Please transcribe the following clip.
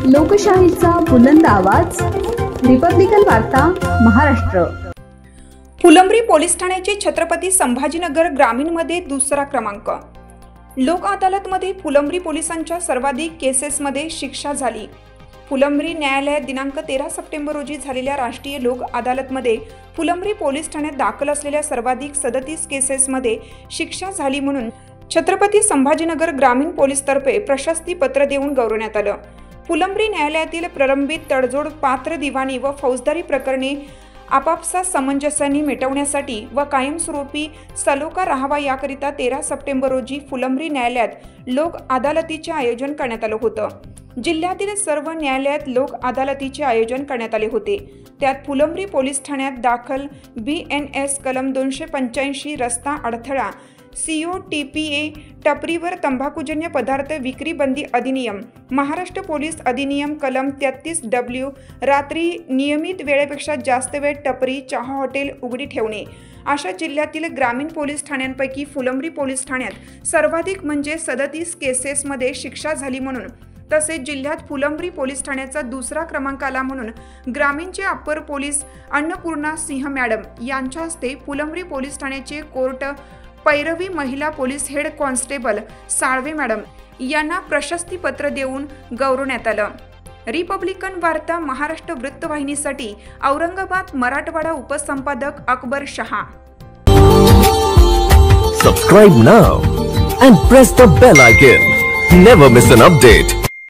लोकशाहीचा बुलंद आवाज, रिपब्लिकन वार्ता महाराष्ट्र। फुलंब्री पोलीस ठाण्याचे छत्रपती संभाजीनगर ग्रामीण मध्ये दुसरा क्रमांक। लोक अदालतमध्ये फुलंब्री पोलिसांच्या सर्वाधिक केसेसमध्ये शिक्षा झाली। फुलंब्री न्यायालयात दिनांक 13 सप्टेंबर रोजी झालेल्या राष्ट्रीय लोक अदालतमध्ये फुलंब्री पोलीस ठाण्यात दाखल असलेल्या सर्वाधिक 37 केसेसमध्ये शिक्षा झाली म्हणून छत्रपती संभाजीनगर ग्रामीण पोलीसतर्फे प्रशस्ती पत्र देऊन गौरवण्यात आलं। फुलंब्री न्यायालयातील प्रलंबित तडजोड, पात्र दिवाणी व फौजदारी प्रकरणे आपापसात समंजस्याने मिटवण्यासाठी व कायमस्वरूपी सलोखा राहावा याकरिता 13 सप्टेंबर रोजी फुलंब्री न्यायालयात लोक अदालतीचे आयोजन करण्यात आलं होतं। जिल्ह्यातील सर्व न्यायालयात लोक अदालतीचे आयोजन करण्यात आले होते। त्यात फुलंब्री पोलीस ठाण्यात दाखल BNS कलम 285 रस्ता अडथळा, COTPA टपरीवर तंबाखूजन्य पदार्थ विक्री बंदी अधिनियम, महाराष्ट्र पोलीस अधिनियम कलम 33W रात्री नियमित वेळेपेक्षा जास्त वेळ टपरी, चहा हॉटेल उघडी ठेवणे अशा जिल्ह्यातील ग्रामीण पोलीस ठाण्यांपैकी फुलंब्री पोलीस ठाण्यात सर्वाधिक म्हणजे 37 केसेसमध्ये शिक्षा झाली म्हणून, तसेच जिल्ह्यात फुलंब्री पोलीस ठाण्याचा दुसरा क्रमांक आला म्हणून ग्रामीणचे अप्पर पोलीस अन्नपूर्णा सिंह मॅडम यांच्या हस्ते फुलंब्री पोलीस ठाण्याचे कोर्ट पैरवी महिला police head constable Salve madam यांना प्रशस्ती पत्र देऊन गौरवण्यात आलं। रिपब्लिकन वार्ता Maharashtra वृत्तवाहिनीसाठी Aurangabad Marathwada उपसंपादक Akbar Shah. Subscribe now and press the bell icon. Never miss an update.